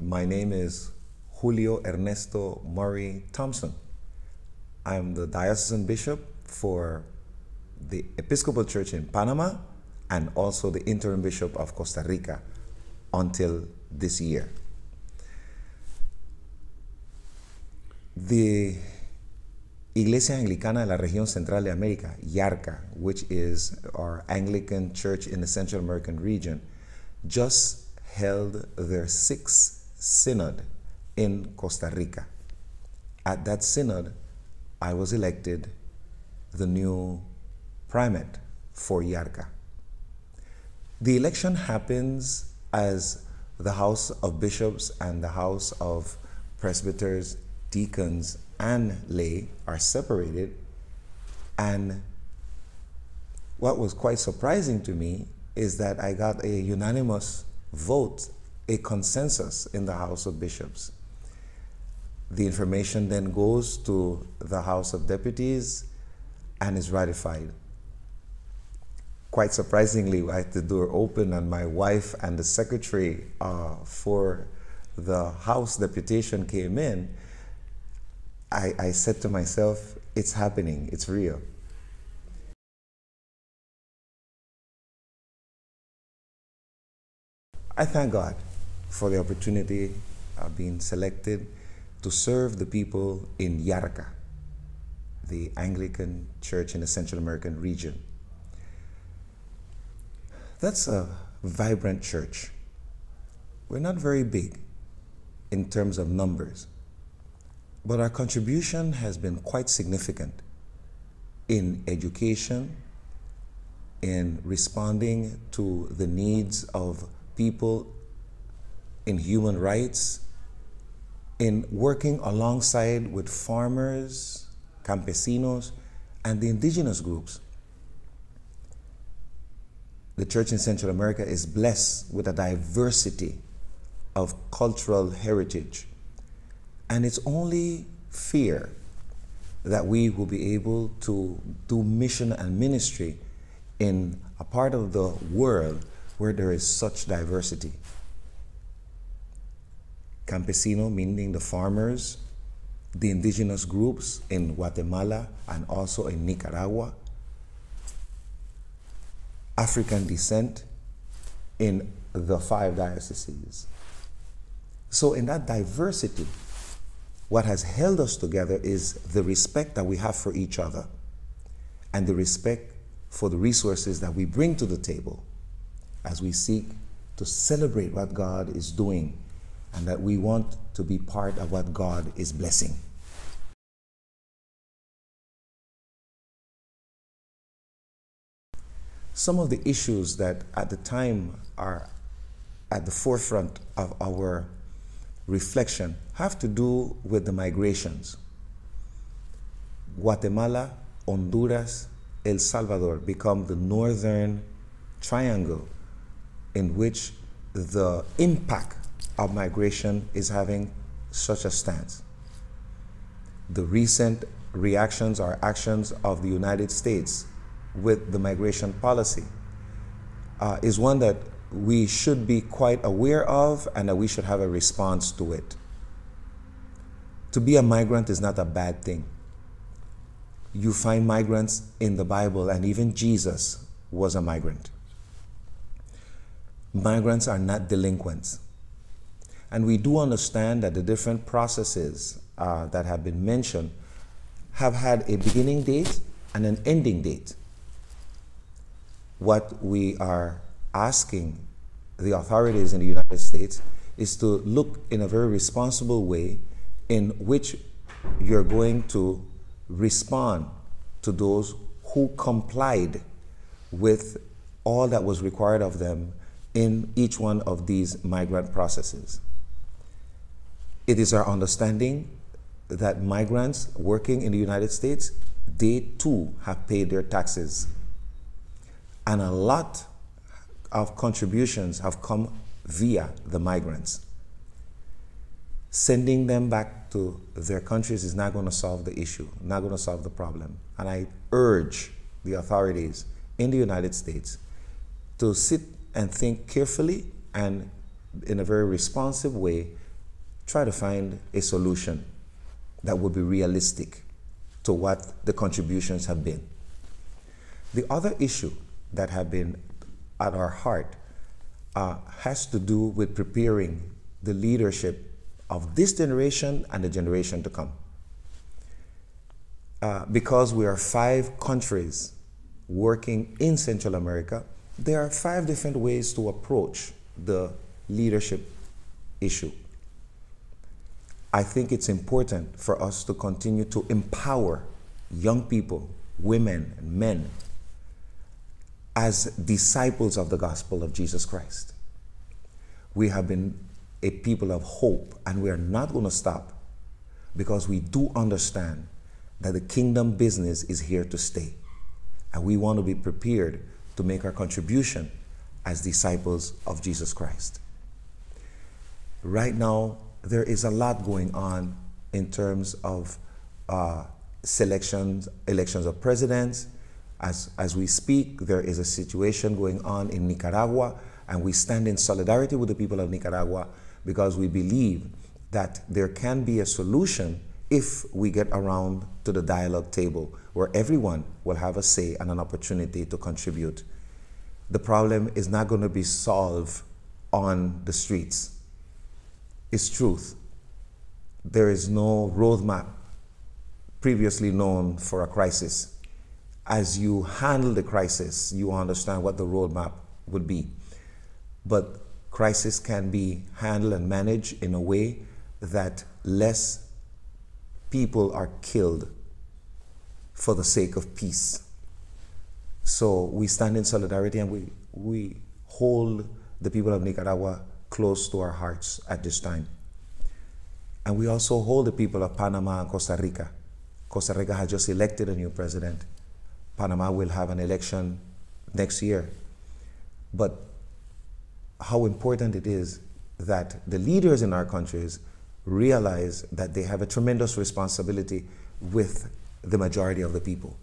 My name is Julio Ernesto Murray Thompson. I'm the diocesan bishop for the Episcopal Church in Panama and also the interim bishop of Costa Rica until this year. The Iglesia Anglicana de la Región Central de América, IARCA, which is our Anglican Church in the Central American region, just held their 6th synod in Costa Rica. At that synod, I was elected the new primate for IARCA. The election happens as the House of Bishops and the House of Presbyters, Deacons, and lay are separated, and what was quite surprising to me is that I got a unanimous vote, a consensus in the House of Bishops. The information then goes to the House of Deputies and is ratified. Quite surprisingly, I had the door open and my wife and the secretary for the House deputation came in. I said to myself, it's happening, it's real. I thank God for the opportunity of being selected to serve the people in IARCA, the Anglican Church in the Central American region. That's a vibrant church. We're not very big in terms of numbers, but our contribution has been quite significant in education, in responding to the needs of people, in human rights, in working alongside with farmers, campesinos, and the indigenous groups. The Church in Central America is blessed with a diversity of cultural heritage. And it's only fair that we will be able to do mission and ministry in a part of the world where there is such diversity. Campesino, meaning the farmers, the indigenous groups in Guatemala and also in Nicaragua, African descent in the 5 dioceses. So in that diversity, what has held us together is the respect that we have for each other and the respect for the resources that we bring to the table as we seek to celebrate what God is doing and that we want to be part of what God is blessing. Some of the issues that at the time are at the forefront of our reflection have to do with the migrations. Guatemala, Honduras, El Salvador become the northern triangle in which the impact of migration is having such a stance. The recent reactions or actions of the United States with the migration policy is one that we should be quite aware of and that we should have a response to it. To be a migrant is not a bad thing. You find migrants in the Bible, and even Jesus was a migrant. Migrants are not delinquents. And we do understand that the different processes that have been mentioned have had a beginning date and an ending date. What we are asking the authorities in the United States is to look in a very responsible way in which you're going to respond to those who complied with all that was required of them in each one of these migrant processes. It is our understanding that migrants working in the United States, they too have paid their taxes. And a lot of contributions have come via the migrants. Sending them back to their countries is not going to solve the issue, not going to solve the problem. And I urge the authorities in the United States to sit and think carefully and in a very responsive way try to find a solution that would be realistic to what the contributions have been. The other issue that have been at our heart has to do with preparing the leadership of this generation and the generation to come. Because we are 5 countries working in Central America, there are 5 different ways to approach the leadership issue. I think it's important for us to continue to empower young people, women, and men as disciples of the gospel of Jesus Christ. We have been a people of hope, and we are not going to stop, because we do understand that the kingdom business is here to stay. And we want to be prepared to make our contribution as disciples of Jesus Christ. Right now, there is a lot going on in terms of elections of presidents. As we speak, there is a situation going on in Nicaragua, and we stand in solidarity with the people of Nicaragua because we believe that there can be a solution if we get around to the dialogue table where everyone will have a say and an opportunity to contribute. The problem is not going to be solved on the streets. It's truth. There is no roadmap previously known for a crisis. As you handle the crisis, you understand what the roadmap would be. But crisis can be handled and managed in a way that less people are killed for the sake of peace. So we stand in solidarity, and we hold the people of Nicaragua close to our hearts at this time. And we also hold the people of Panama and Costa Rica. Costa Rica has just elected a new president. Panama will have an election next year. But how important it is that the leaders in our countries realize that they have a tremendous responsibility with the majority of the people.